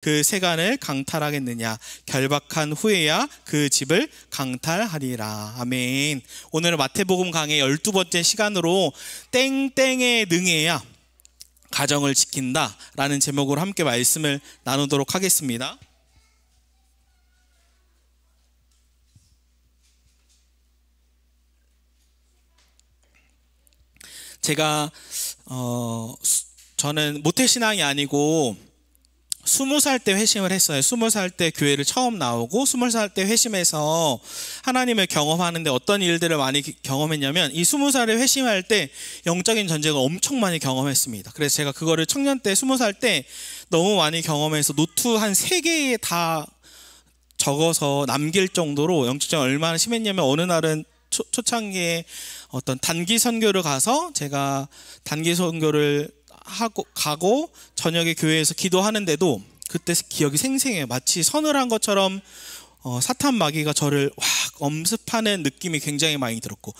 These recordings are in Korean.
그 세간을 강탈하겠느냐. 결박한 후에야 그 집을 강탈하리라. 아멘. 오늘은 마태복음 강의 12번째 시간으로 땡땡에 능해야 가정을 지킨다 라는 제목으로 함께 말씀을 나누도록 하겠습니다. 저는 모태신앙이 아니고 20살 때 회심을 했어요. 20살 때 교회를 처음 나오고 20살 때 회심해서 하나님을 경험하는데 어떤 일들을 많이 경험했냐면, 이 20살에 회심할 때 영적인 전쟁을 엄청 많이 경험했습니다. 그래서 제가 그거를 청년 때 20살 때 너무 많이 경험해서 노트 한 3개에 다 적어서 남길 정도로 영적 전쟁이 얼마나 심했냐면, 어느 날은 초창기에 어떤 단기 선교를 가서 제가 단기 선교를 가고 저녁에 교회에서 기도하는데도 그때 기억이 생생해요. 마치 선을 한 것처럼 사탄 마귀가 저를 확 엄습하는 느낌이 굉장히 많이 들었고,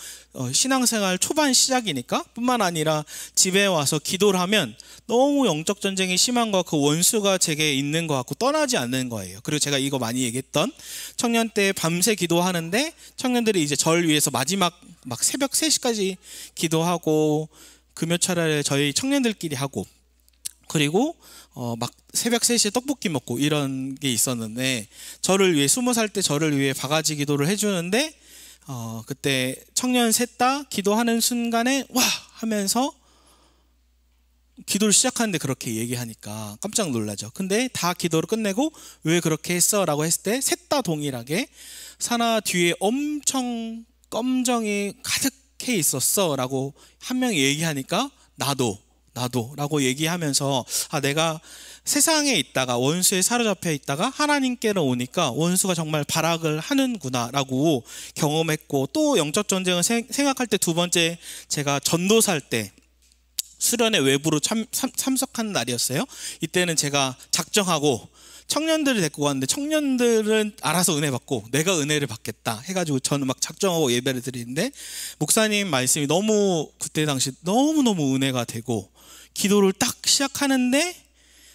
신앙생활 초반 시작이니까 뿐만 아니라 집에 와서 기도를 하면 너무 영적 전쟁이 심한 거, 그 원수가 제게 있는 것 같고 떠나지 않는 거예요. 그리고 제가 이거 많이 얘기했던, 청년 때 밤새 기도하는데 청년들이 이제 절 위해서 마지막 막 새벽 3시까지 기도하고 금요철에 저희 청년들끼리 하고, 그리고 막 새벽 3시에 떡볶이 먹고 이런 게 있었는데, 저를 위해 20살 때 저를 위해 바가지 기도를 해주는데, 그때 청년 셋 다 기도하는 순간에 와 하면서 기도를 시작하는데 그렇게 얘기하니까 깜짝 놀라죠. 근데 다 기도를 끝내고 왜 그렇게 했어? 라고 했을 때 셋 다 동일하게 사나 뒤에 엄청 검정이 가득해 있었어 라고 한 명이 얘기하니까 나도 라고 얘기하면서, 내가 세상에 있다가 원수에 사로잡혀 있다가 하나님께로 오니까 원수가 정말 발악을 하는구나 라고 경험했고, 또 영적 전쟁을 생각할 때 두 번째, 제가 전도살 때 수련회 외부로 참석한 날이었어요. 이때는 제가 작정하고 청년들을 데리고 갔는데, 청년들은 알아서 은혜 받고 내가 은혜를 받겠다 해가지고 저는 막 작정하고 예배를 드리는데, 목사님 말씀이 그때 당시 너무너무 은혜가 되고, 기도를 딱 시작하는데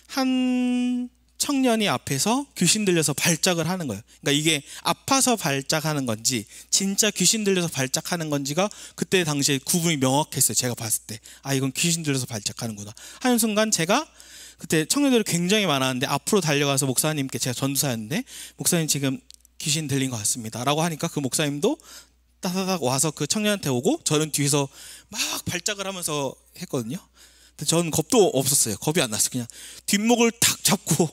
한 청년이 앞에서 귀신 들려서 발작을 하는 거예요. 그러니까 이게 아파서 발작하는 건지 진짜 귀신 들려서 발작하는 건지가 그때 당시에 구분이 명확했어요. 제가 봤을 때 이건 귀신 들려서 발작하는구나 하는 순간, 제가 그때 청년들이 굉장히 많았는데 앞으로 달려가서 목사님께, 제가 전도사였는데, 목사님 지금 귀신 들린 것 같습니다 라고 하니까 그 목사님도 따다닥 와서 그 청년한테 오고, 저는 뒤에서 막 발작을 하면서 했거든요. 근데 저는 겁도 없었어요. 겁이 안 났어요. 그냥 뒷목을 탁 잡고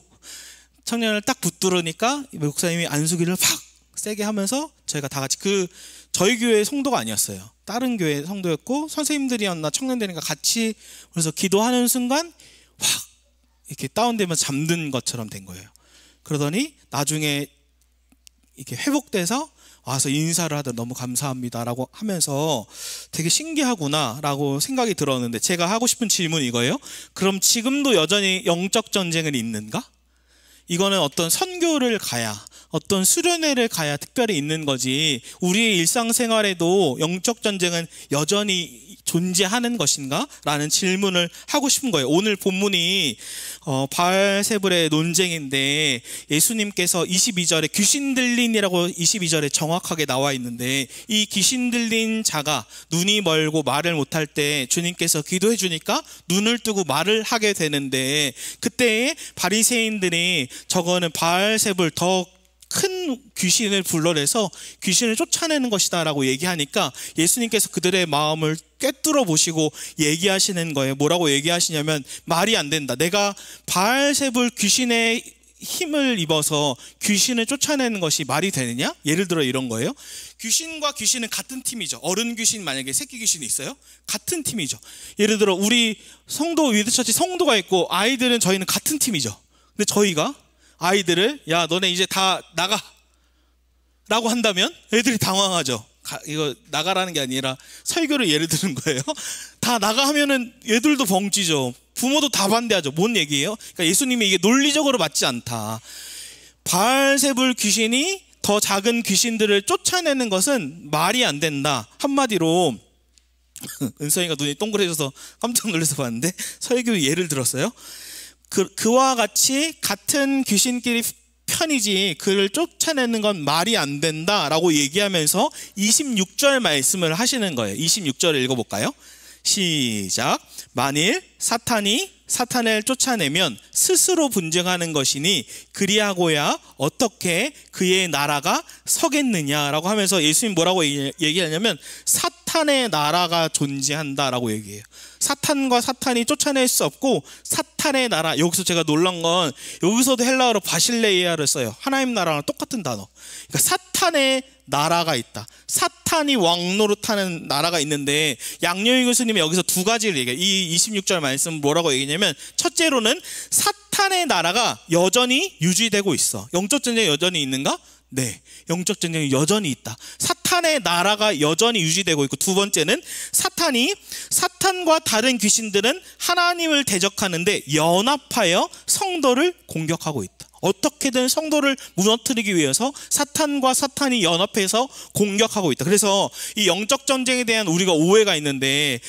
청년을 딱 붙들으니까 목사님이 안수기를 팍 세게 하면서, 저희가 다 같이, 저희 교회 성도가 아니었어요. 다른 교회 성도였고 선생님들이었나 청년들이니까 같이, 그래서 기도하는 순간 확 이렇게 다운되면서 잠든 것처럼 된 거예요. 그러더니 나중에 이렇게 회복돼서 와서 인사를 하더 너무 감사합니다 라고 하면서 되게 신기하구나 라고 생각이 들었는데, 제가 하고 싶은 질문이 이거예요. 그럼 지금도 여전히 영적 전쟁은 있는가? 이거는 어떤 선교를 가야, 어떤 수련회를 가야 특별히 있는 거지, 우리의 일상생활에도 영적 전쟁은 여전히 존재하는 것인가? 라는 질문을 하고 싶은 거예요. 오늘 본문이 바알세불의 논쟁인데, 예수님께서 22절에 귀신 들린이라고 22절에 정확하게 나와 있는데, 이 귀신 들린 자가 눈이 멀고 말을 못할 때 주님께서 기도해 주니까 눈을 뜨고 말을 하게 되는데, 그때 바리새인들이 저거는 바알세불, 더 큰 귀신을 불러내서 귀신을 쫓아내는 것이다 라고 얘기하니까, 예수님께서 그들의 마음을 꿰뚫어 보시고 얘기하시는 거예요. 뭐라고 얘기하시냐면, 말이 안 된다. 내가 바알세불 귀신의 힘을 입어서 귀신을 쫓아내는 것이 말이 되느냐? 예를 들어 이런 거예요. 귀신과 귀신은 같은 팀이죠. 어른 귀신, 만약에 새끼 귀신이 있어요? 같은 팀이죠. 예를 들어 우리 성도, 위드처치 성도가 있고 아이들은, 저희는 같은 팀이죠. 근데 저희가 아이들을 야 너네 이제 다 나가 라고 한다면 애들이 당황하죠. 이거 나가라는 게 아니라 설교를 예를 드는 거예요. 다 나가 하면은 애들도 벙찌죠. 부모도 다 반대하죠. 뭔 얘기예요? 그러니까 예수님이 이게 논리적으로 맞지 않다. 바알세불 귀신이 더 작은 귀신들을 쫓아내는 것은 말이 안 된다. 한마디로 은성이가 눈이 동그래져서 깜짝 놀라서 봤는데 설교 예를 들었어요. 그와 같이 같은 귀신끼리 편이지 그를 쫓아내는 건 말이 안 된다라고 얘기하면서 26절 말씀을 하시는 거예요. 26절을 읽어볼까요? 시작. 만일 사탄을 쫓아내면 스스로 분쟁하는 것이니 그리하고야 어떻게 그의 나라가 서겠느냐라고 하면서 예수님 뭐라고 얘기하냐면 사탄의 나라가 존재한다라고 얘기해요. 사탄과 사탄이 쫓아낼 수 없고 사탄의 나라, 여기서 제가 놀란 건 여기서도 헬라어로 바실레이아를 써요. 하나님 나라랑 똑같은 단어. 그러니까 사탄의 나라가 있다. 사탄이 왕노릇하는 나라가 있는데 양요희 교수님이 여기서 두 가지를 얘기해요. 이 26절 말씀 뭐라고 얘기냐면 첫째로는 사탄의 나라가 여전히 유지되고 있어. 영적 전쟁이 여전히 있는가? 네, 영적 전쟁이 여전히 있다. 사탄의 나라가 여전히 유지되고 있고, 두 번째는 사탄과 다른 귀신들은 하나님을 대적하는데 연합하여 성도를 공격하고 있다. 어떻게든 성도를 무너뜨리기 위해서 사탄과 사탄이 연합해서 공격하고 있다. 그래서 이 영적 전쟁에 대한 우리가 오해가 있는데,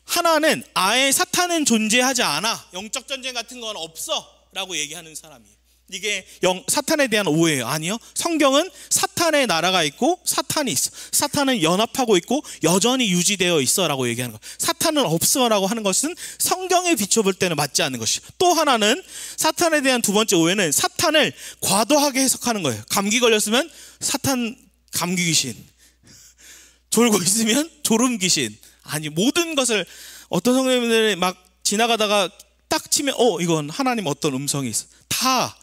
하나는 아예 사탄은 존재하지 않아, 영적 전쟁 같은 건 없어 라고 얘기하는 사람이에요. 이게 사탄에 대한 오해예요. 아니요, 성경은 사탄의 나라가 있고 사탄이 있어, 사탄은 연합하고 있고 여전히 유지되어 있어 라고 얘기하는 거예요. 사탄은 없어 라고 하는 것은 성경에 비춰볼 때는 맞지 않는 것이죠. 또 하나는 사탄에 대한 두 번째 오해는 사탄을 과도하게 해석하는 거예요. 감기 걸렸으면 사탄 감기 귀신, 졸고 있으면 졸음 귀신. 아니, 모든 것을 어떤 성도님들이 막 지나가다가 딱 치면 이건 하나님 어떤 음성이 있어. 다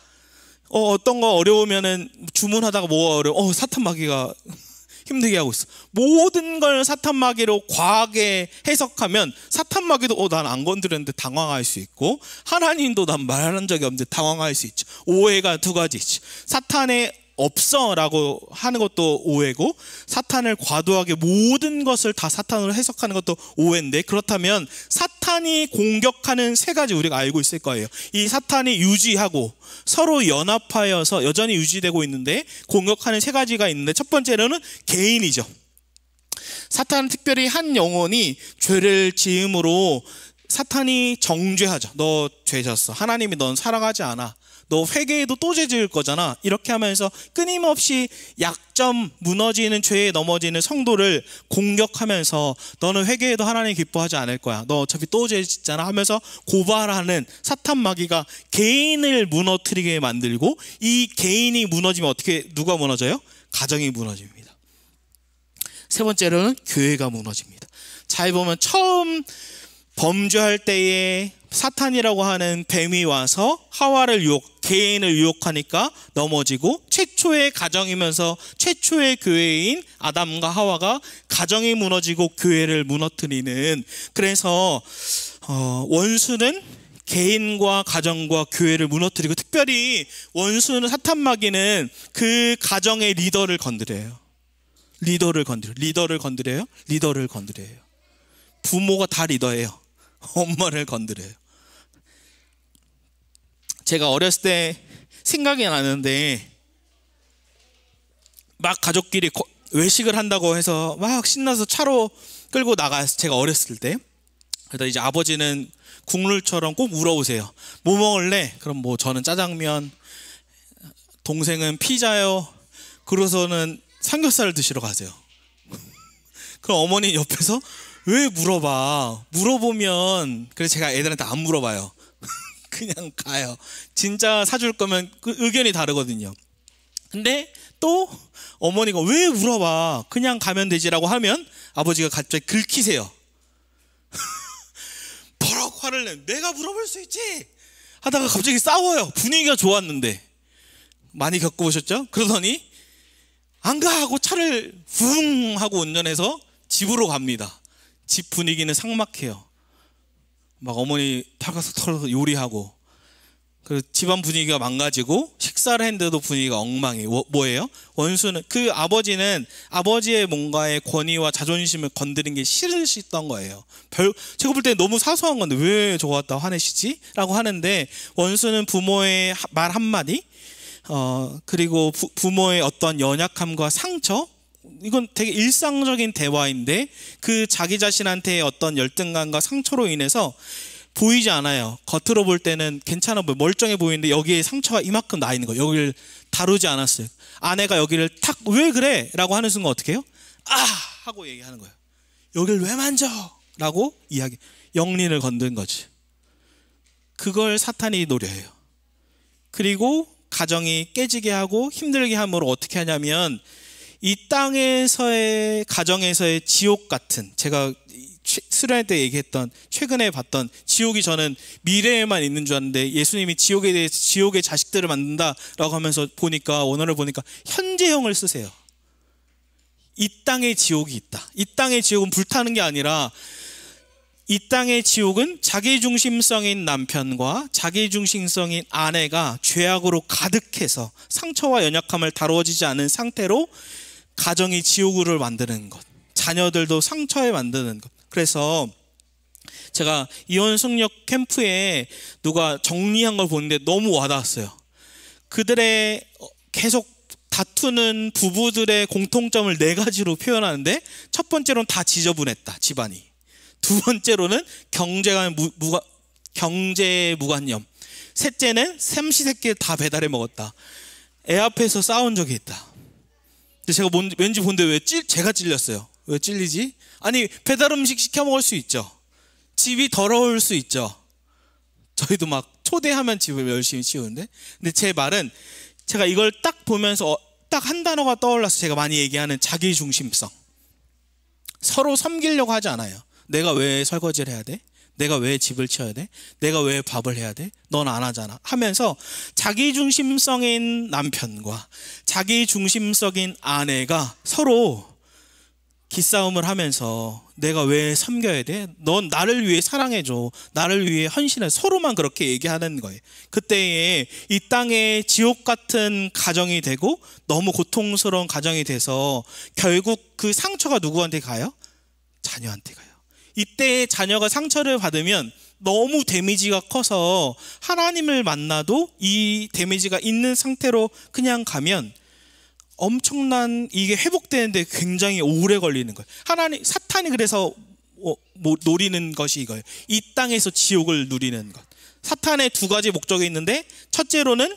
어떤 거 어려우면은 주문하다가 뭐가 어려워, 사탄 마귀가 힘들게 하고 있어. 모든 걸 사탄 마귀로 과하게 해석하면 사탄 마귀도 난 안 건드렸는데 당황할 수 있고, 하나님도 난 말한 적이 없는데 당황할 수 있죠. 오해가 두 가지 있죠. 사탄의 없어 라고 하는 것도 오해고, 사탄을 과도하게 모든 것을 다 사탄으로 해석하는 것도 오해인데, 그렇다면 사탄이 공격하는 세 가지 우리가 알고 있을 거예요. 이 사탄이 유지하고 서로 연합하여서 여전히 유지되고 있는데 공격하는 세 가지가 있는데, 첫 번째로는 개인이죠. 사탄은 특별히 한 영혼이 죄를 지음으로 사탄이 정죄하죠. 너 죄 졌어, 하나님이 넌 사랑하지 않아, 너 회개해도 또 죄 지을 거잖아, 이렇게 하면서 끊임없이 약점, 무너지는 죄에 넘어지는 성도를 공격하면서 너는 회개해도 하나님 기뻐하지 않을 거야, 너 어차피 또 죄 짓잖아 하면서 고발하는 사탄 마귀가 개인을 무너뜨리게 만들고, 이 개인이 무너지면 누가 무너져요? 가정이 무너집니다. 세 번째로는 교회가 무너집니다. 잘 보면 처음 범죄할 때에 사탄이라고 하는 뱀이 와서 하와를 개인을 유혹하니까 넘어지고, 최초의 가정이면서 최초의 교회인 아담과 하와가 가정이 무너지고 교회를 무너뜨리는, 그래서 원수는 개인과 가정과 교회를 무너뜨리고, 특별히 원수는 사탄 마귀는 그 가정의 리더를 건드려요. 리더를 건드려요. 부모가 다 리더예요. 엄마를 건드려요. 제가 어렸을 때 생각이 나는데, 막 가족끼리 외식을 한다고 해서 막 신나서 차로 끌고 나가서, 제가 어렸을 때, 그러다 이제 아버지는 국룰처럼 꼭 물어보세요. 뭐 먹을래? 그럼 뭐 저는 짜장면, 동생은 피자요, 그러고서는 삼겹살을 드시러 가세요. 그럼 어머니 옆에서 왜 물어보면, 그래서 제가 애들한테 안 물어봐요. 그냥 가요. 진짜 사줄 거면 그 의견이 다르거든요. 근데 또 어머니가 왜 물어봐, 그냥 가면 되지라고 하면 아버지가 갑자기 긁히세요. 뭐라고 화를 내, 내가 물어볼 수 있지 하다가 갑자기 싸워요. 분위기가 좋았는데. 많이 겪어보셨죠? 그러더니 안 가 하고 차를 붕 하고 운전해서 집으로 갑니다. 집 분위기는 삭막해요. 막 어머니 타가서 털어서 요리하고, 그 집안 분위기가 망가지고 식사를 했는데도 분위기가 엉망이에요. 뭐예요? 원수는, 그 아버지는 아버지의 뭔가의 권위와 자존심을 건드린 게 싫으셨던 거예요. 제가 볼 때 너무 사소한 건데 왜 저거 갖다 화내시지? 라고 하는데, 원수는 부모의 말 한마디, 그리고 부모의 어떤 연약함과 상처, 이건 되게 일상적인 대화인데, 그 자기 자신한테의 어떤 열등감과 상처로 인해서 보이지 않아요. 겉으로 볼 때는 괜찮아 보여, 멀쩡해 보이는데 여기에 상처가 이만큼 나 있는 거예요. 여기를 다루지 않았어요. 아내가 여기를 탁, 왜 그래? 라고 하는 순간 어떻게 해요? 아! 하고 얘기하는 거예요. 여기를 왜 만져? 라고 이야기, 영린을 건든 거지. 그걸 사탄이 노려요. 그리고 가정이 깨지게 하고 힘들게 함으로 어떻게 하냐면, 이 땅에서의, 가정에서의 지옥 같은, 제가 수련회 때 얘기했던, 최근에 봤던 지옥이, 저는 미래에만 있는 줄 알았는데 예수님이 지옥에 대해서 지옥의 자식들을 만든다라고 하면서 보니까, 원어를 보니까 현재형을 쓰세요. 이 땅에 지옥이 있다. 이 땅의 지옥은 불타는 게 아니라, 이 땅의 지옥은 자기중심성인 남편과 자기중심성인 아내가 죄악으로 가득해서 상처와 연약함을 다루어지지 않은 상태로 가정이 지옥으로 만드는 것, 자녀들도 상처에 만드는 것. 그래서 제가 이혼 승력 캠프에 누가 정리한 걸 보는데 너무 와닿았어요. 그들의 계속 다투는 부부들의 공통점을 4가지로 표현하는데, 첫 번째로는 다 지저분했다, 집안이. 두 번째로는 경제 무관념. 셋째는 삼시세끼를 다 배달해 먹었다. 애 앞에서 싸운 적이 있다. 근데 제가 왠지 본데 제가 찔렸어요. 왜 찔리지? 아니, 배달 음식 시켜 먹을 수 있죠. 집이 더러울 수 있죠. 저희도 막 초대하면 집을 열심히 치우는데. 근데 제 말은, 제가 이걸 딱 보면서 딱 한 단어가 떠올라서 제가 많이 얘기하는 자기중심성. 서로 섬기려고 하지 않아요. 내가 왜 설거지를 해야 돼? 내가 왜 집을 치워야 돼? 내가 왜 밥을 해야 돼? 넌 안 하잖아 하면서, 자기중심성인 남편과 자기중심성인 아내가 서로 기싸움을 하면서, 내가 왜 섬겨야 돼? 넌 나를 위해 사랑해줘, 나를 위해 헌신해, 서로만 그렇게 얘기하는 거예요. 그때에 이 땅에 지옥 같은 가정이 되고 너무 고통스러운 가정이 돼서 결국 그 상처가 누구한테 가요? 자녀한테 가요. 이때 자녀가 상처를 받으면 너무 데미지가 커서 하나님을 만나도 이 데미지가 있는 상태로 그냥 가면 엄청난, 이게 회복되는데 굉장히 오래 걸리는 거예요. 사탄이 그래서 노리는 것이 이거예요. 이 땅에서 지옥을 누리는 것. 사탄의 2가지 목적이 있는데, 첫째로는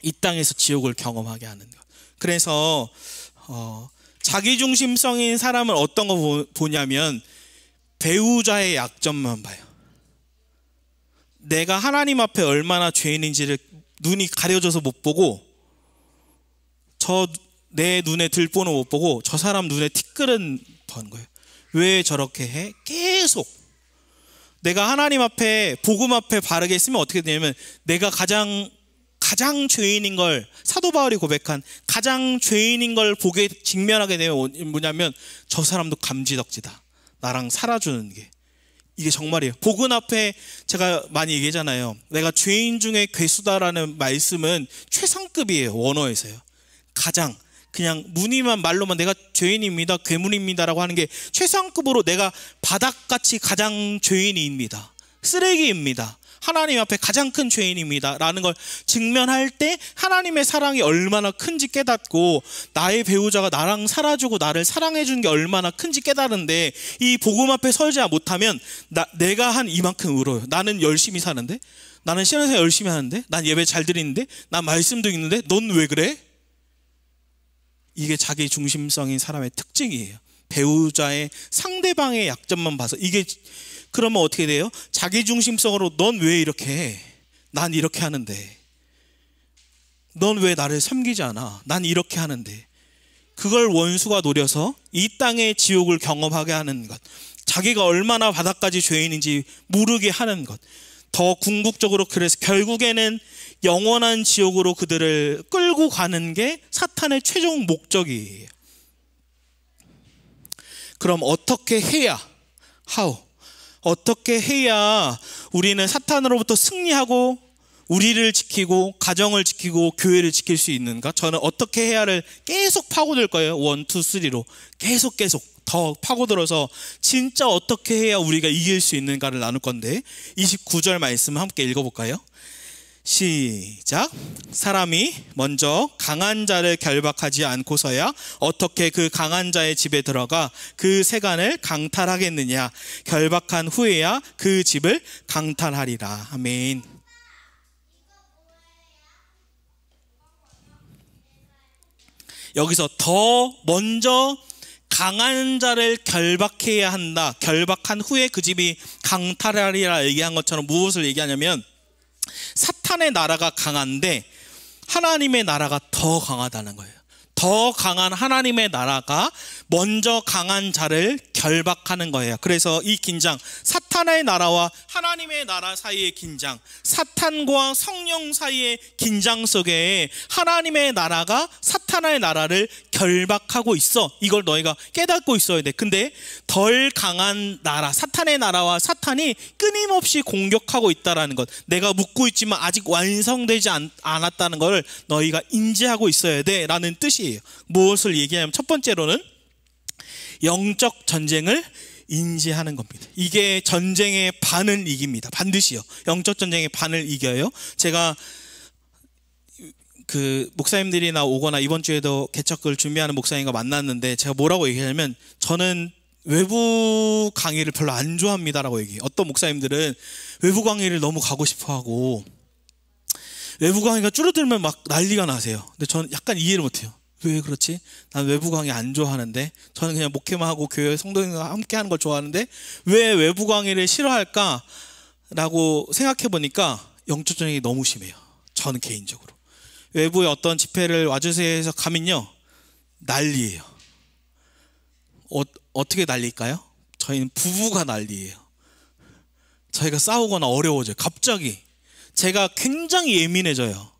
이 땅에서 지옥을 경험하게 하는 것. 그래서 자기중심성인 사람은 어떤 거 보냐면, 배우자의 약점만 봐요. 내가 하나님 앞에 얼마나 죄인인지를 눈이 가려져서 못 보고, 내 눈에 들보는 못 보고 저 사람 눈에 티끌은 번 거예요. 왜 저렇게 해? 계속. 내가 하나님 앞에, 복음 앞에 바르게 있으면 어떻게 되냐면, 내가 가장 죄인인 걸, 사도 바울이 고백한 가장 죄인인 걸 직면하게 되면 뭐냐면, 저 사람도 감지덕지다, 나랑 살아주는 게. 이게 정말이에요. 복음 앞에 제가 많이 얘기하잖아요. 내가 죄인 중에 괴수다라는 말씀은 최상급이에요, 원어에서요. 가장, 그냥 말로만 내가 죄인입니다, 괴물입니다라고 하는 게 최상급으로, 내가 바닥같이 가장 죄인입니다, 쓰레기입니다, 하나님 앞에 가장 큰 죄인입니다 라는 걸 직면할 때 하나님의 사랑이 얼마나 큰지 깨닫고, 나의 배우자가 나랑 살아주고 나를 사랑해 준 게 얼마나 큰지 깨달은데, 이 복음 앞에 서지 못하면 내가 한 이만큼 울어요. 나는 열심히 사는데, 나는 신앙생활 열심히 하는데, 난 예배 잘 드리는데, 난 말씀도 읽는데, 넌 왜 그래? 이게 자기 중심성인 사람의 특징이에요. 배우자의, 상대방의 약점만 봐서. 이게 그러면 어떻게 돼요? 자기 중심성으로, 넌 왜 이렇게 해? 난 이렇게 하는데. 넌 왜 나를 섬기지 않아? 난 이렇게 하는데. 그걸 원수가 노려서 이 땅의 지옥을 경험하게 하는 것, 자기가 얼마나 바닥까지 죄인인지 모르게 하는 것. 더 궁극적으로, 그래서 결국에는 영원한 지옥으로 그들을 끌고 가는 게 사탄의 최종 목적이에요. 그럼 어떻게 해야, 어떻게 해야 우리는 사탄으로부터 승리하고 우리를 지키고 가정을 지키고 교회를 지킬 수 있는가? 저는 어떻게 해야를 계속 파고들 거예요. 1, 2, 3로 계속 더 파고들어서 진짜 어떻게 해야 우리가 이길 수 있는가를 나눌 건데, 29절 말씀 함께 읽어볼까요? 시작. 사람이 먼저 강한 자를 결박하지 않고서야 어떻게 그 강한 자의 집에 들어가 그 세간을 강탈하겠느냐. 결박한 후에야 그 집을 강탈하리라. 아멘. 여기서 더 먼저 강한 자를 결박해야 한다. 결박한 후에 그 집이 강탈하리라 얘기한 것처럼 무엇을 얘기하냐면 사탄의 나라가 강한데 하나님의 나라가 더 강하다는 거예요. 더 강한 하나님의 나라가 먼저 강한 자를 결박하는 거예요. 그래서 이 긴장, 사탄의 나라와 하나님의 나라 사이의 긴장, 사탄과 성령 사이의 긴장 속에 하나님의 나라가 사탄의 나라를 결박하고 있어. 이걸 너희가 깨닫고 있어야 돼. 근데 덜 강한 나라, 사탄의 나라와 사탄이 끊임없이 공격하고 있다는 것, 내가 묻고 있지만 아직 완성되지 않았다는 걸 너희가 인지하고 있어야 돼 라는 뜻이에요. 무엇을 얘기하냐면 첫 번째로는 영적 전쟁을 인지하는 겁니다. 이게 전쟁의 반을 이깁니다. 반드시요. 영적 전쟁의 반을 이겨요. 제가 그 목사님들이나 오거나 이번 주에도 개척을 준비하는 목사님과 만났는데 제가 뭐라고 얘기하냐면 저는 외부 강의를 별로 안 좋아합니다라고 얘기해요. 어떤 목사님들은 외부 강의를 너무 가고 싶어하고 외부 강의가 줄어들면 막 난리가 나세요. 근데 저는 약간 이해를 못해요. 왜 그렇지? 난 외부 강의 안 좋아하는데 저는 그냥 목회만 하고 교회 성도님과 함께 하는 걸 좋아하는데 왜 외부 강의를 싫어할까? 라고 생각해 보니까 영적 전쟁이 너무 심해요. 저는 개인적으로 외부에 어떤 집회를 와주세요 해서 가면요 난리예요. 어떻게 난리일까요? 저희는 부부가 난리예요. 저희가 싸우거나 어려워져요. 갑자기 제가 굉장히 예민해져요.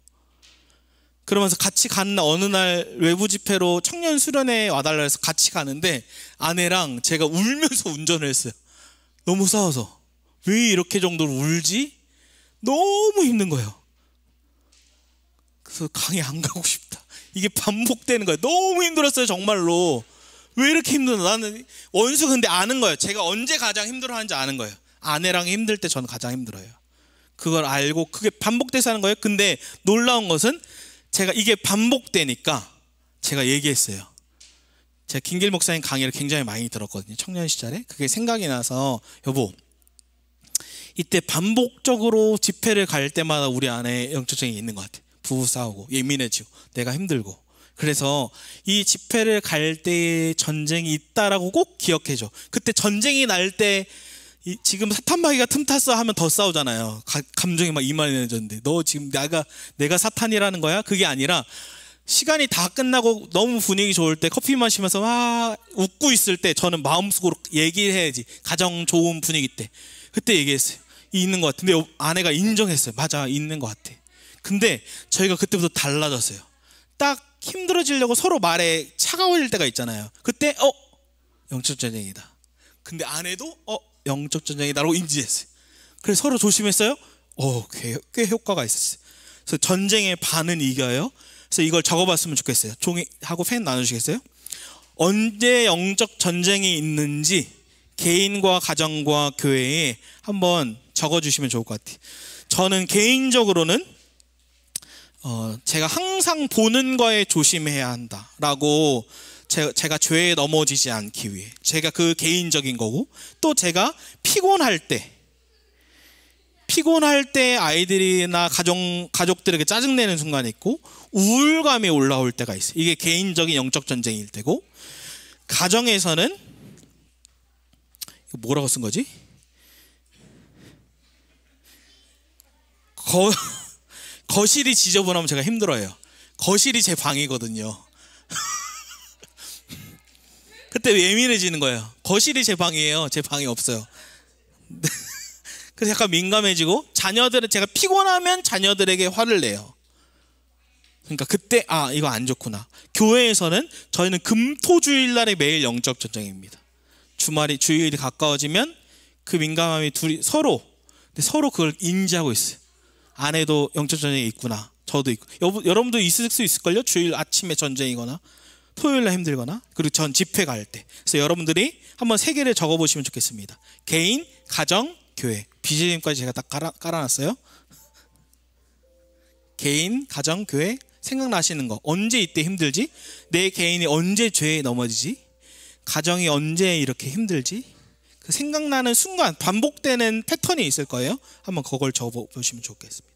그러면서 같이 가는 어느 날 외부 집회로 청년 수련회 와달라 해서 같이 가는데 아내랑 제가 울면서 운전을 했어요. 너무 싸워서. 왜 이렇게 정도로 울지? 너무 힘든 거예요. 그래서 강의 안 가고 싶다. 이게 반복되는 거예요. 너무 힘들었어요 정말로. 왜 이렇게 힘드나? 나는 원수 근데 아는 거예요. 제가 언제 가장 힘들어하는지 아는 거예요. 아내랑 힘들 때 저는 가장 힘들어요. 그걸 알고 그게 반복돼서 하는 거예요. 근데 놀라운 것은 제가 이게 반복되니까 제가 얘기했어요. 제가 김길 목사님 강의를 굉장히 많이 들었거든요. 청년 시절에. 그게 생각이 나서 여보 이때 반복적으로 집회를 갈 때마다 우리 안에 영적증이 있는 것 같아. 부부 싸우고 예민해지고 내가 힘들고. 그래서 이 집회를 갈 때의 전쟁이 있다라고 꼭 기억해줘. 그때 전쟁이 날 때 지금 사탄마귀가 틈탔어 하면 더 싸우잖아요. 감정이 막 이만해졌는데 너 지금 내가 사탄이라는 거야? 그게 아니라 시간이 다 끝나고 너무 분위기 좋을 때 커피 마시면서 막 웃고 있을 때 저는 마음속으로 얘기를 해야지. 가정 좋은 분위기 때 그때 얘기했어요. 있는 것 같은데 아내가 인정했어요. 맞아 있는 것 같아. 근데 저희가 그때부터 달라졌어요. 딱 힘들어지려고 서로 말에 차가워질 때가 있잖아요. 그때 영적 전쟁이다. 근데 아내도 영적 전쟁이다라고 인지했어요. 그래서 서로 조심했어요. 꽤 효과가 있었어요. 그래서 전쟁의 반은 이겨요. 그래서 이걸 적어봤으면 좋겠어요. 종이하고 펜 나누시겠어요? 언제 영적 전쟁이 있는지 개인과 가정과 교회에 한번 적어주시면 좋을 것 같아요. 저는 개인적으로는 제가 항상 보는 거에 조심해야 한다라고 제가 죄에 넘어지지 않기 위해 제가 그 개인적인 거고 또 제가 피곤할 때 아이들이나 가족들에게 짜증내는 순간이 있고 우울감이 올라올 때가 있어요. 이게 개인적인 영적 전쟁일 때고 가정에서는 이거 뭐라고 쓴 거지? 거실이 지저분하면 제가 힘들어요. 거실이 제 방이거든요. 그때 예민해지는 거예요. 거실이 제 방이에요. 제 방이 없어요. 그래서 약간 민감해지고 제가 피곤하면 자녀들에게 화를 내요. 그러니까 그때 이거 안 좋구나. 교회에서는 저희는 금토주일 날에 매일 영적 전쟁입니다. 주일이 가까워지면 그 민감함이 서로 그걸 인지하고 있어요. 아내도 영적 전쟁이 있구나. 저도 있고. 여러분도 있을 수 있을걸요? 주일 아침에 전쟁이거나 토요일날 힘들거나 그리고 전 집회 갈 때. 그래서 여러분들이 한번 3개를 적어보시면 좋겠습니다. 개인, 가정, 교회. BGM까지 제가 딱 깔아놨어요. 개인, 가정, 교회 생각나시는 거. 언제 이때 힘들지? 내 개인이 언제 죄에 넘어지지? 가정이 언제 이렇게 힘들지? 그 생각나는 순간 반복되는 패턴이 있을 거예요. 한번 그걸 적어보시면 좋겠습니다.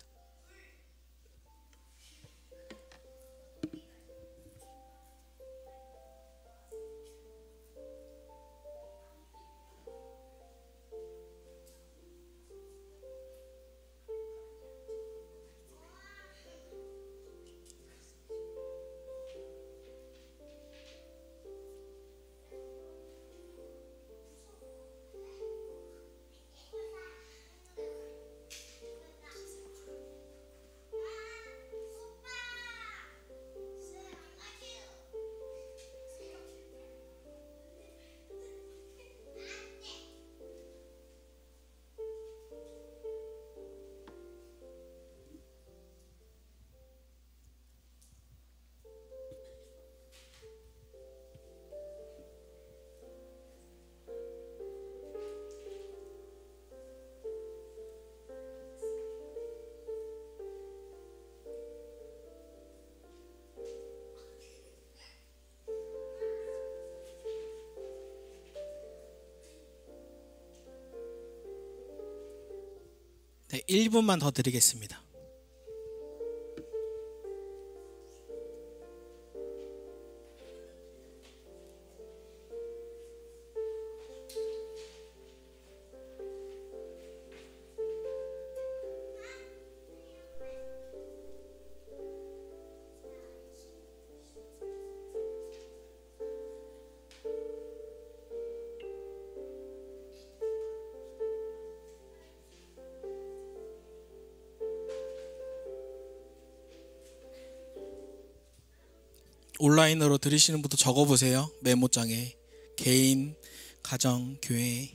네, 1분만 더 드리겠습니다. 온라인으로 들으시는 분도 적어보세요. 메모장에 개인, 가정, 교회.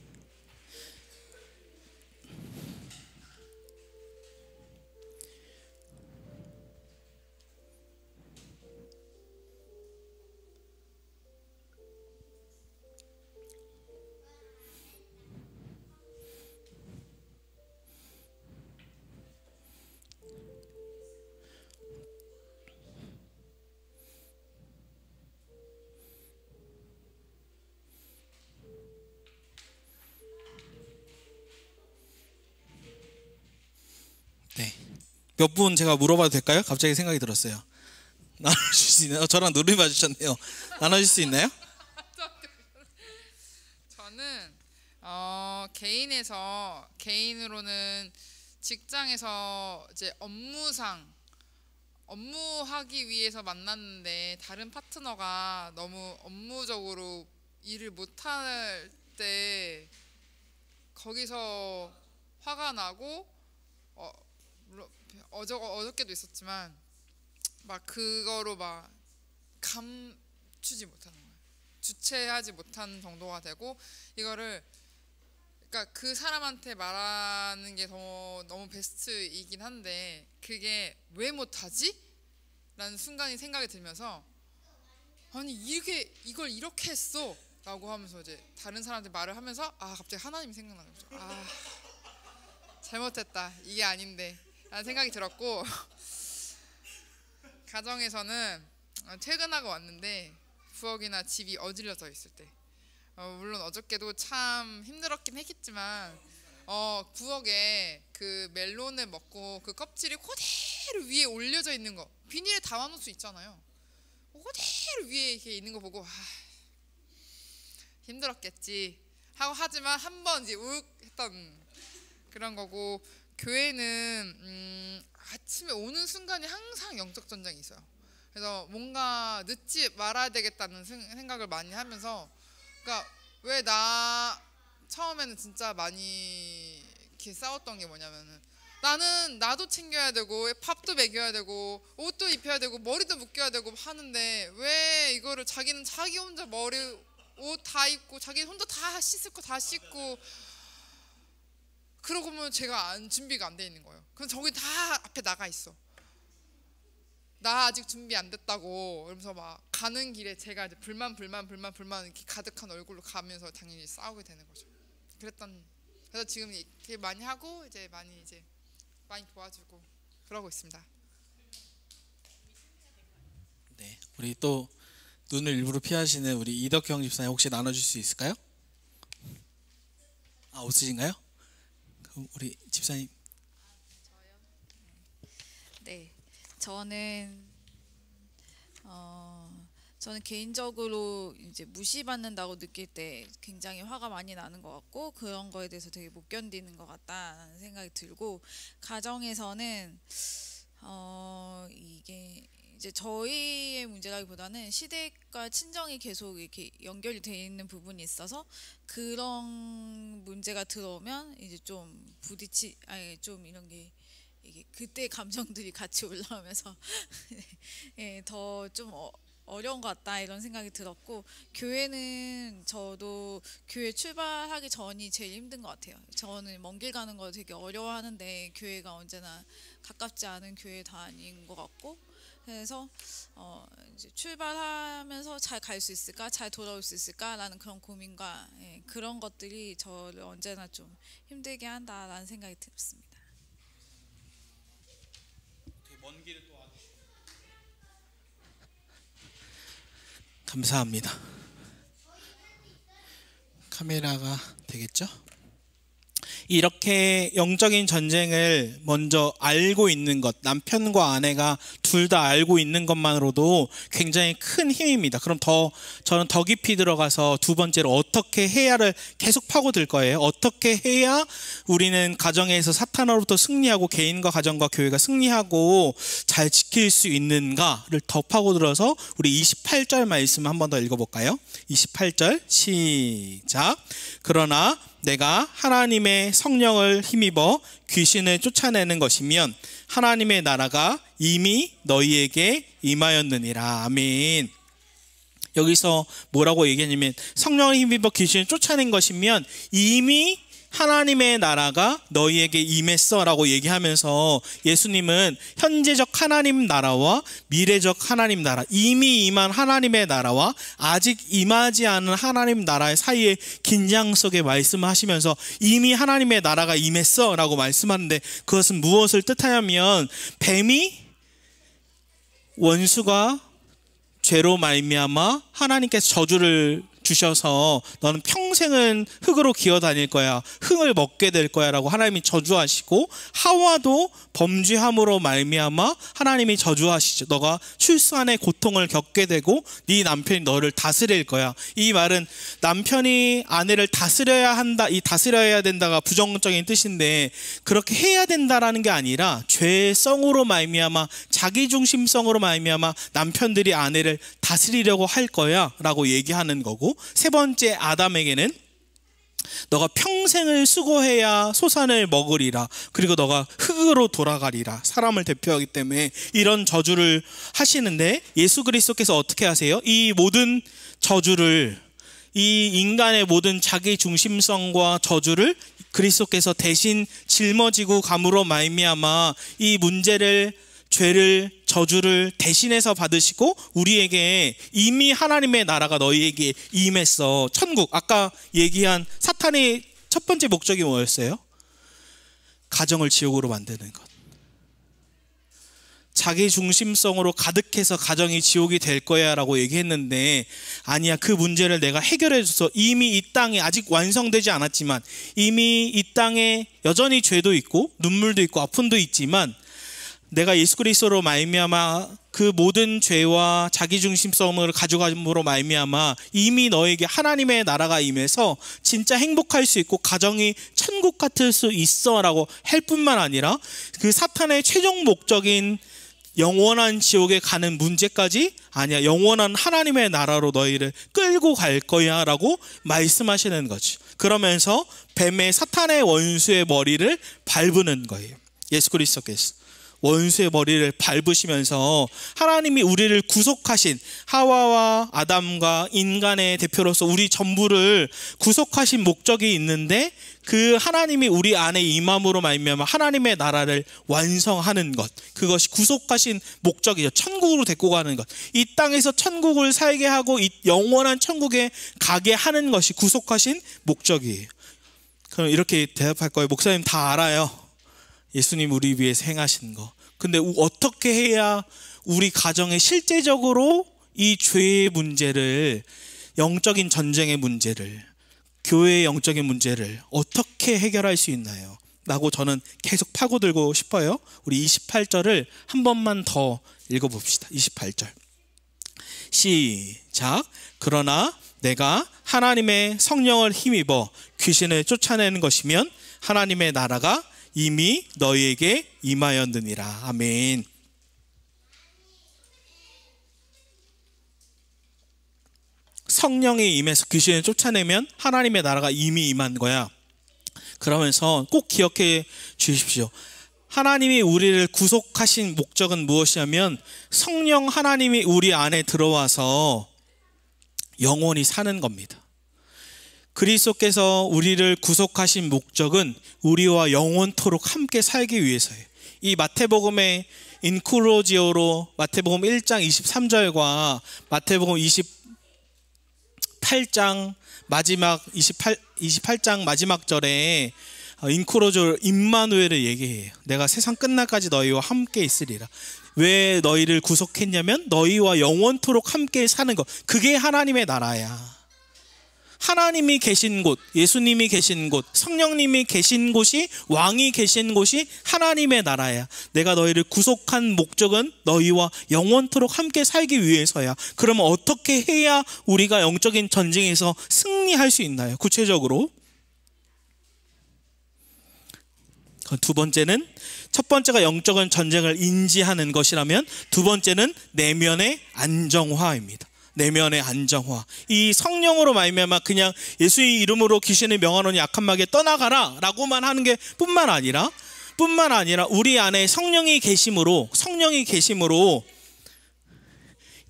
네. 몇 분 제가 물어봐도 될까요? 갑자기 생각이 들었어요. 나눠줄 수 있나요? 저랑 눈을 마주쳤네요. 나눠줄 수 있나요? 저는 개인으로는 직장에서 이제 업무하기 위해서 만났는데 다른 파트너가 너무 업무적으로 일을 못할 때 거기서 화가 나고 물론 어저께도 있었지만 막 그거로 막 감추지 못하는 거예요. 주체하지 못한 정도가 되고 이거를 그러니까 그 사람한테 말하는 게 너무 베스트이긴 한데 그게 왜 못하지? 라는 순간이 생각이 들면서 아니 이걸 이렇게 했어 라고 하면서 이제 다른 사람한테 말을 하면서 갑자기 하나님이 생각나는 거죠. 잘못했다 이게 아닌데 라는 생각이 들었고 가정에서는 퇴근하고 왔는데 부엌이나 집이 어질러져 있을 때 물론 어저께도 참 힘들었긴 했겠지만 부엌에 그 멜론을 먹고 그 껍질이 그대로 위에 올려져 있는 거 비닐에 담아놓을 수 있잖아요. 그대로 위에 이렇게 있는 거 보고 힘들었겠지 하고 하지만 한 번 이제 욱 했던 그런 거고 교회는 아침에 오는 순간이 항상 영적 전쟁이 있어요. 그래서 뭔가 늦지 말아야 되겠다는 생각을 많이 하면서 그러니까 왜 처음에는 진짜 많이 이렇게 싸웠던 게 뭐냐면은 나도 챙겨야 되고 밥도 먹여야 되고 옷도 입혀야 되고 머리도 묶여야 되고 하는데 왜 이거를 자기는 자기 혼자 머리 옷 다 입고 자기 혼자 다 씻을 거 다 씻고 그러고 보면 제가 준비가 안 돼 있는 거예요. 그럼 저기 다 앞에 나가 있어. 나 아직 준비 안 됐다고 그러면서 막 가는 길에 제가 이제 불만 이렇게 가득한 얼굴로 가면서 당연히 싸우게 되는 거죠. 그래서 지금 이렇게 많이 하고 이제 많이 도와주고 그러고 있습니다. 우리 또 눈을 일부러 피하시는 우리 이덕경 집사님 혹시 나눠줄 수 있을까요? 아, 없으신가요? 그럼 우리 집사님. 네, 저는 개인적으로 이제 무시받는다고 느낄 때 굉장히 화가 많이 나는 것 같고, 그런 거에 대해서 되게 못 견디는 것 같다는 생각이 들고, 가정에서는 이게 이제 저희의 문제라기보다는 시댁과 친정이 계속 이렇게 연결이 돼 있는 부분이 있어서, 그런 문제가 들어오면 이제 좀 좀 이런 게 이게 그때 감정들이 같이 올라오면서 예, 더 좀 어려운 것 같다 이런 생각이 들었고, 교회는 저도 교회 출발하기 전이 제일 힘든 것 같아요. 저는 먼 길 가는 거 되게 어려워하는데 교회가 언제나 가깝지 않은 교회 다닌 것 같고, 그래서 이제 출발하면서 잘 갈 수 있을까, 잘 돌아올 수 있을까라는 그런 고민과 그런 것들이 저를 언제나 좀 힘들게 한다라는 생각이 들었습니다. 먼 길을 또 감사합니다. 카메라가 되겠죠? 이렇게 영적인 전쟁을 먼저 알고 있는 것, 남편과 아내가 둘 다 알고 있는 것만으로도 굉장히 큰 힘입니다. 그럼 저는 더 깊이 들어가서 두 번째로 어떻게 해야를 계속 파고들 거예요. 어떻게 해야 우리는 가정에서 사탄으로부터 승리하고 개인과 가정과 교회가 승리하고 잘 지킬 수 있는가를 더 파고들어서 우리 28절 말씀 한 번 더 읽어볼까요? 28절 시작. 그러나 내가 하나님의 성령을 힘입어 귀신을 쫓아내는 것이면 하나님의 나라가 이미 너희에게 임하였느니라. 아멘. 여기서 뭐라고 얘기하냐면, 성령을 힘입어 귀신을 쫓아낸 것이면 이미 하나님의 나라가 너희에게 임했어 라고 얘기하면서, 예수님은 현재적 하나님 나라와 미래적 하나님 나라, 이미 임한 하나님의 나라와 아직 임하지 않은 하나님 나라의 사이의 긴장 속에 말씀하시면서 이미 하나님의 나라가 임했어 라고 말씀하는데, 그것은 무엇을 뜻하냐면, 뱀이 원수가 죄로 말미암아 하나님께서 저주를 주셔서 너는 평생은 흙으로 기어다닐 거야, 흙을 먹게 될 거야 라고 하나님이 저주하시고, 하와도 범죄함으로 말미암아 하나님이 저주하시죠. 너가 출산의 고통을 겪게 되고 네 남편이 너를 다스릴 거야. 이 말은 남편이 아내를 다스려야 한다, 이 다스려야 된다가 부정적인 뜻인데, 그렇게 해야 된다라는 게 아니라 죄성으로 말미암아, 자기중심성으로 말미암아 남편들이 아내를 다스리려고 할 거야 라고 얘기하는 거고, 세 번째 아담에게는 너가 평생을 수고해야 소산을 먹으리라, 그리고 너가 흙으로 돌아가리라, 사람을 대표하기 때문에 이런 저주를 하시는데, 예수 그리스도께서 어떻게 하세요? 이 모든 저주를, 이 인간의 모든 자기 중심성과 저주를 그리스도께서 대신 짊어지고 감으로 말미암아 이 문제를, 죄를, 저주를 대신해서 받으시고 우리에게 이미 하나님의 나라가 너희에게 임했어. 천국, 아까 얘기한 사탄의 첫 번째 목적이 뭐였어요? 가정을 지옥으로 만드는 것. 자기 중심성으로 가득해서 가정이 지옥이 될 거야 라고 얘기했는데, 아니야, 그 문제를 내가 해결해 줘서 이미 이 땅에 아직 완성되지 않았지만, 이미 이 땅에 여전히 죄도 있고 눈물도 있고 아픔도 있지만, 내가 예수 그리스도로 말미암아 그 모든 죄와 자기중심성을 가져감으로 말미암아 이미 너에게 하나님의 나라가 임해서 진짜 행복할 수 있고 가정이 천국 같을 수 있어 라고 할 뿐만 아니라, 그 사탄의 최종 목적인 영원한 지옥에 가는 문제까지, 아니야, 영원한 하나님의 나라로 너희를 끌고 갈 거야 라고 말씀하시는 거죠. 그러면서 뱀의, 사탄의 원수의 머리를 밟는 거예요. 예수 그리스도께서 원수의 머리를 밟으시면서 하나님이 우리를 구속하신, 하와와 아담과 인간의 대표로서 우리 전부를 구속하신 목적이 있는데, 그 하나님이 우리 안에 임함으로 말미암아 하나님의 나라를 완성하는 것, 그것이 구속하신 목적이죠. 천국으로 데리고 가는 것, 이 땅에서 천국을 살게 하고 이 영원한 천국에 가게 하는 것이 구속하신 목적이에요. 그럼 이렇게 대답할 거예요. 목사님 다 알아요. 예수님 우리 위해서 행하신 거. 근데 어떻게 해야 우리 가정에 실제적으로 이 죄의 문제를, 영적인 전쟁의 문제를, 교회의 영적인 문제를 어떻게 해결할 수 있나요? 라고 저는 계속 파고들고 싶어요. 우리 28절을 한 번만 더 읽어봅시다. 28절 시작. 그러나 내가 하나님의 성령을 힘입어 귀신을 쫓아내는 것이면 하나님의 나라가 이미 너희에게 임하였느니라. 아멘. 성령이 임해서 귀신을 쫓아내면 하나님의 나라가 이미 임한 거야. 그러면서 꼭 기억해 주십시오. 하나님이 우리를 구속하신 목적은 무엇이냐면 성령 하나님이 우리 안에 들어와서 영원히 사는 겁니다. 그리스도께서 우리를 구속하신 목적은 우리와 영원토록 함께 살기 위해서예요. 이 마태복음의 인크로지오로 마태복음 1장 23절과 마태복음 28장 마지막 28장 마지막 절에 인크로지오 임마누엘을 얘기해요. 내가 세상 끝날까지 너희와 함께 있으리라. 왜 너희를 구속했냐면 너희와 영원토록 함께 사는 것. 그게 하나님의 나라야. 하나님이 계신 곳, 예수님이 계신 곳, 성령님이 계신 곳이, 왕이 계신 곳이 하나님의 나라야. 내가 너희를 구속한 목적은 너희와 영원토록 함께 살기 위해서야. 그러면 어떻게 해야 우리가 영적인 전쟁에서 승리할 수 있나요? 구체적으로 두 번째는, 첫 번째가 영적인 전쟁을 인지하는 것이라면 두 번째는 내면의 안정화입니다. 내면의 안정화. 이 성령으로 말미암아 그냥 예수의 이름으로 귀신을 명하노니 악한 마귀에 떠나가라 라고만 하는 게 뿐만 아니라 우리 안에 성령이 계심으로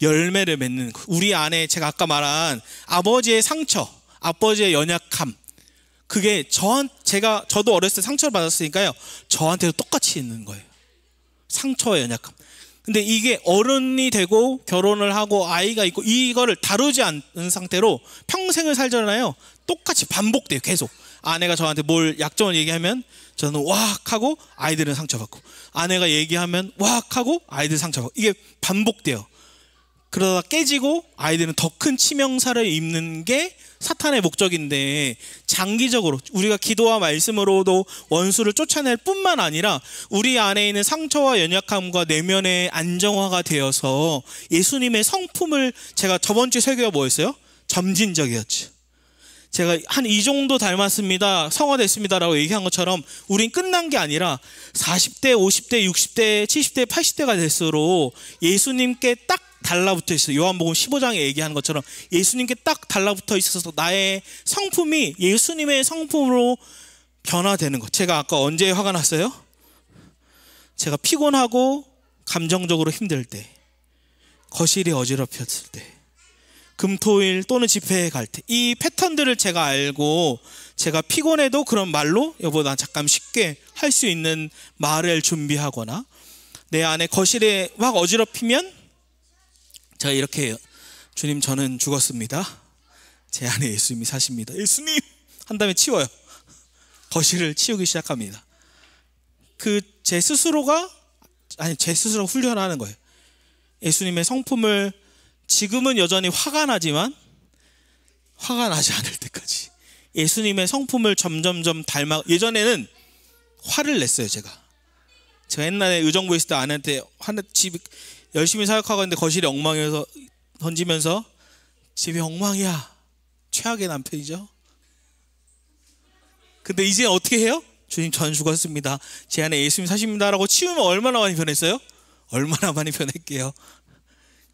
열매를 맺는, 우리 안에 제가 아까 말한 아버지의 상처, 아버지의 연약함, 그게 저도 어렸을 때 상처를 받았으니까요, 저한테도 똑같이 있는 거예요. 상처와 연약함. 근데 이게 어른이 되고 결혼을 하고 아이가 있고 이거를 다루지 않는 상태로 평생을 살잖아요. 똑같이 반복돼요. 계속. 아내가 저한테 뭘 약점을 얘기하면 저는 와악 하고 아이들은 상처받고, 아내가 얘기하면 와악 하고 아이들 상처받고, 이게 반복돼요. 그러다 깨지고 아이들은 더 큰 치명사를 입는 게 사탄의 목적인데, 장기적으로 우리가 기도와 말씀으로도 원수를 쫓아낼 뿐만 아니라 우리 안에 있는 상처와 연약함과 내면의 안정화가 되어서 예수님의 성품을, 제가 저번 주 설교가 뭐였어요? 점진적이었죠. 제가 한 이 정도 닮았습니다, 성화됐습니다 라고 얘기한 것처럼 우린 끝난 게 아니라 40대, 50대, 60대, 70대, 80대가 될수록 예수님께 딱 달라붙어 있어요. 요한복음 15장에 얘기하는 것처럼 예수님께 딱 달라붙어 있어서 나의 성품이 예수님의 성품으로 변화되는 것. 제가 아까 언제 화가 났어요? 제가 피곤하고 감정적으로 힘들 때, 거실이 어지럽혔을 때, 금토일 또는 집회에 갈 때, 이 패턴들을 제가 알고 제가 피곤해도 그런 말로 여보 나 잠깐 쉽게 할 수 있는 말을 준비하거나, 내 안에 거실에 막 어지럽히면 제가 이렇게 해요. 주님, 저는 죽었습니다. 제 안에 예수님이 사십니다. 예수님! 한 다음에 치워요. 거실을 치우기 시작합니다. 제 스스로가 훈련하는 거예요. 예수님의 성품을, 지금은 여전히 화가 나지만 화가 나지 않을 때까지 예수님의 성품을 점점점 예전에는 화를 냈어요. 제가 옛날에 의정부에 있을 때 아내한테 집 열심히 사역하고 있는데 거실이 엉망이어서 던지면서 집이 엉망이야. 최악의 남편이죠. 근데 이제 어떻게 해요? 주님, 저는 죽었습니다. 제 안에 예수님 사십니다 라고 치우면 얼마나 많이 변했어요? 얼마나 많이 변했게요.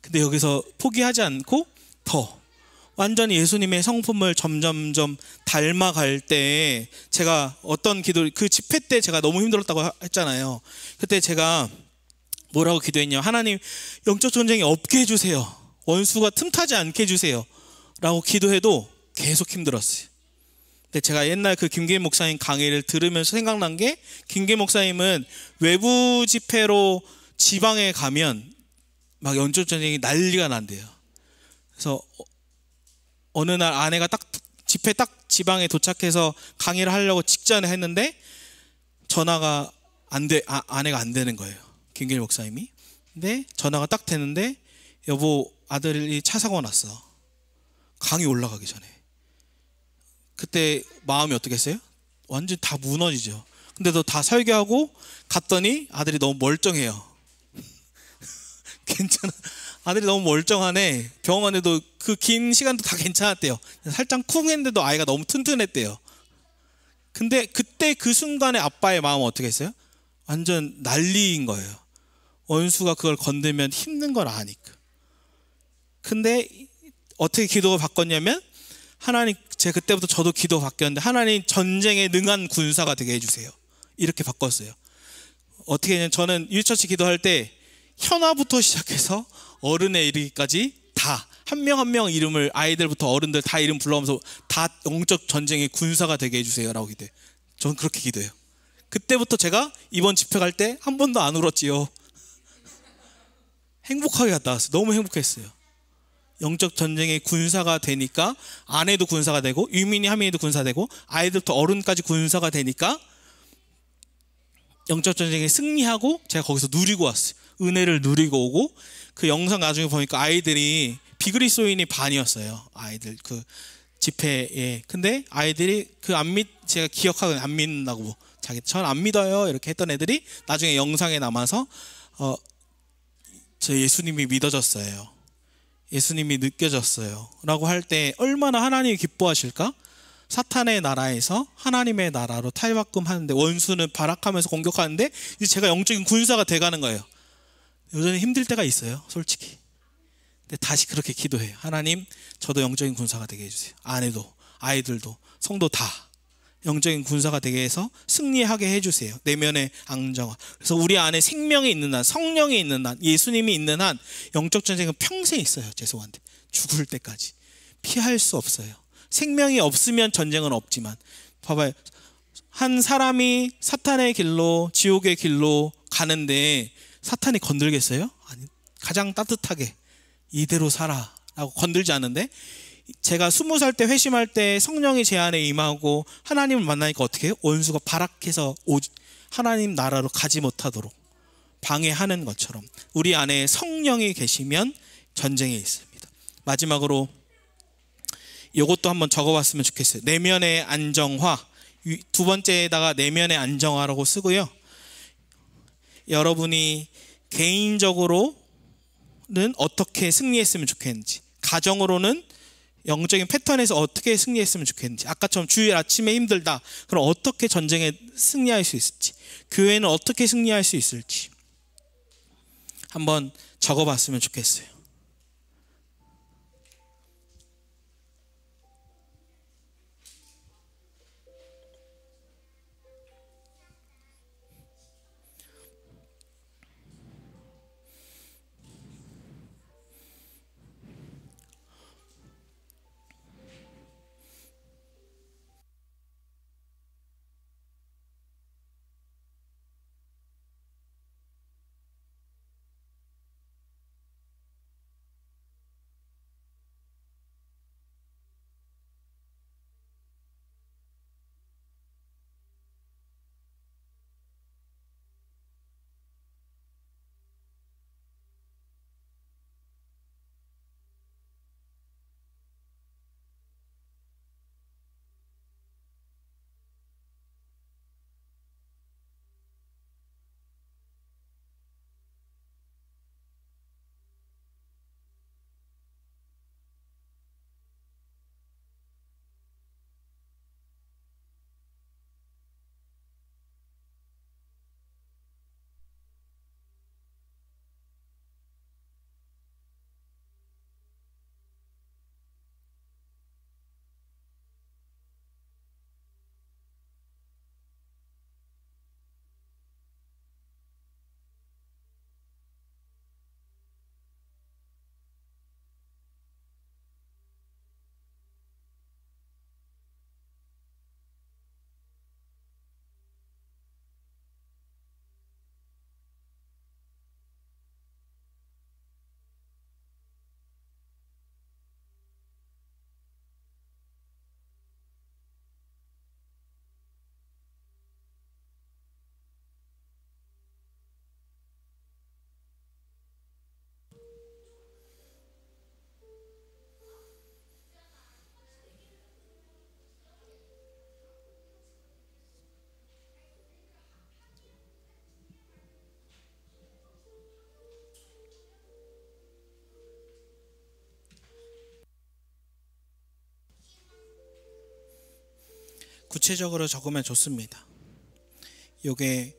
근데 여기서 포기하지 않고 더 완전히 예수님의 성품을 점점점 닮아갈 때, 제가 어떤 기도, 그 집회 때 제가 너무 힘들었다고 했잖아요. 그때 제가 뭐라고 기도했냐, 하나님 영적 전쟁이 없게 해주세요, 원수가 틈타지 않게 해주세요 라고 기도해도 계속 힘들었어요. 근데 제가 옛날 그 김기현 목사님 강의를 들으면서 생각난 게, 김기현 목사님은 외부 집회로 지방에 가면 막 영적 전쟁이 난리가 난대요. 그래서 어느 날 아내가 집회 지방에 도착해서 강의를 하려고 직전에 했는데 전화가 아내가 안 되는 거예요. 김길 목사님이. 근데 전화가 딱 되는데, 여보 아들이 차 사고 났어. 강이 올라가기 전에. 그때 마음이 어떻겠어요? 완전 다 무너지죠. 근데도 다 설교하고 갔더니 아들이 너무 멀쩡해요. 괜찮아. 아들이 너무 멀쩡하네. 병원에도 그 긴 시간도 다 괜찮았대요. 살짝 쿵 했는데도 아이가 너무 튼튼했대요. 근데 그때 그 순간에 아빠의 마음은 어떻게 했어요? 완전 난리인 거예요. 원수가 그걸 건들면 힘든 걸 아니까. 근데 어떻게 기도가 바꿨냐면, 하나님, 제가 그때부터 저도 기도 바뀌었는데, 하나님 전쟁에 능한 군사가 되게 해주세요. 이렇게 바꿨어요. 어떻게 했냐면, 저는 유치처치 기도할 때 현아부터 시작해서 어른에 이르기까지 다 한 명 한 명 이름을, 아이들부터 어른들 다 이름 불러오면서 다 영적 전쟁의 군사가 되게 해주세요 라고 기도해요. 저는 그렇게 기도해요. 그때부터 제가 이번 집회 갈 때 한 번도 안 울었지요. 행복하게 갔다 왔어요. 너무 행복했어요. 영적 전쟁의 군사가 되니까, 아내도 군사가 되고 유민이 하민이도 군사되고 아이들부터 어른까지 군사가 되니까 영적 전쟁에 승리하고 제가 거기서 누리고 왔어요. 은혜를 누리고 오고, 그 영상 나중에 보니까 아이들이 비그리스도인이 반이었어요. 아이들 그 집회에. 근데 아이들이 제가 기억하거든요. 안 믿는다고. 전 안 믿어요 이렇게 했던 애들이 나중에 영상에 남아서 저 예수님이 믿어졌어요, 예수님이 느껴졌어요 라고 할 때 얼마나 하나님이 기뻐하실까? 사탄의 나라에서 하나님의 나라로 탈바꿈하는데, 원수는 발악하면서 공격하는데 이제 제가 영적인 군사가 돼가는 거예요. 여전히 힘들 때가 있어요, 솔직히. 근데 다시 그렇게 기도해요. 하나님, 저도 영적인 군사가 되게 해주세요. 아내도 아이들도 성도 다 영적인 군사가 되게 해서 승리하게 해주세요. 내면의 안정화. 그래서 우리 안에 생명이 있는 한, 성령이 있는 한, 예수님이 있는 한 영적 전쟁은 평생 있어요. 죄송한데 죽을 때까지 피할 수 없어요. 생명이 없으면 전쟁은 없지만, 봐봐요. 한 사람이 사탄의 길로, 지옥의 길로 가는데 사탄이 건들겠어요? 아니, 가장 따뜻하게 이대로 살아 라고 건들지 않는데, 제가 20살 때 회심할 때 성령이 제 안에 임하고 하나님을 만나니까 어떻게 해요? 원수가 발악해서 하나님 나라로 가지 못하도록 방해하는 것처럼 우리 안에 성령이 계시면 전쟁이 있습니다. 마지막으로 이것도 한번 적어봤으면 좋겠어요. 내면의 안정화. 두 번째에다가 내면의 안정화라고 쓰고요. 여러분이 개인적으로는 어떻게 승리했으면 좋겠는지, 가정으로는 영적인 패턴에서 어떻게 승리했으면 좋겠는지, 아까처럼 주일 아침에 힘들다, 그럼 어떻게 전쟁에 승리할 수 있을지, 교회는 어떻게 승리할 수 있을지 한번 적어봤으면 좋겠어요. 구체적으로 적으면 좋습니다. 요게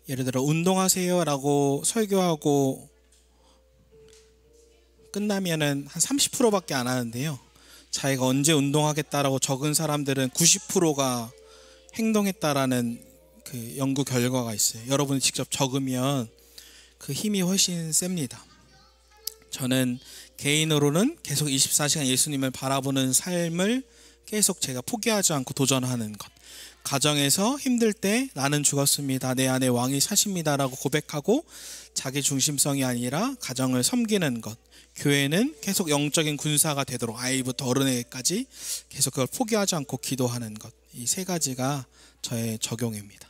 예를 들어 운동하세요 라고 설교하고 끝나면은 한 30%밖에 안 하는데요, 자기가 언제 운동하겠다라고 적은 사람들은 90%가 행동했다라는 그 연구 결과가 있어요. 여러분이 직접 적으면 그 힘이 훨씬 셉니다. 저는 개인으로는 계속 24시간 예수님을 바라보는 삶을 계속 제가 포기하지 않고 도전하는 것, 가정에서 힘들 때 나는 죽었습니다, 내 안에 왕이 사십니다 라고 고백하고 자기 중심성이 아니라 가정을 섬기는 것, 교회는 계속 영적인 군사가 되도록 아이부터 어른에게까지 계속 그걸 포기하지 않고 기도하는 것, 이 세 가지가 저의 적용입니다.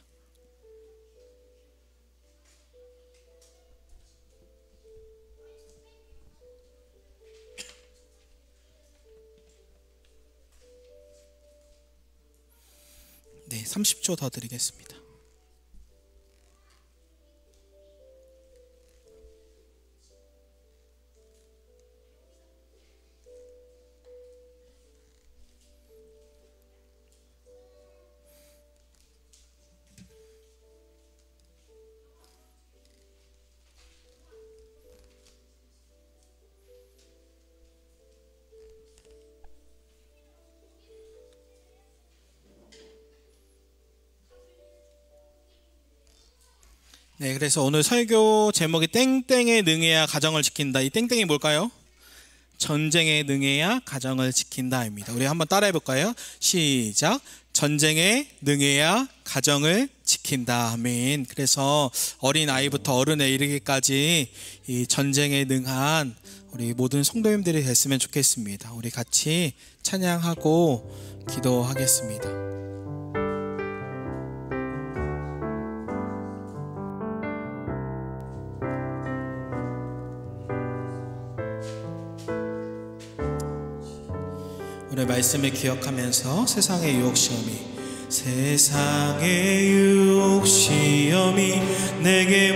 네, 30초 더 드리겠습니다. 네, 그래서 오늘 설교 제목이 땡땡에 능해야 가정을 지킨다. 이 땡땡이 뭘까요? 전쟁에 능해야 가정을 지킨다입니다. 우리 한번 따라해 볼까요? 시작. 전쟁에 능해야 가정을 지킨다. 아멘. 그래서 어린 아이부터 어른에 이르기까지 이 전쟁에 능한 우리 모든 성도님들이 됐으면 좋겠습니다. 우리 같이 찬양하고 기도하겠습니다. 오늘 말씀을 기억하면서 세상의 유혹 시험이 내게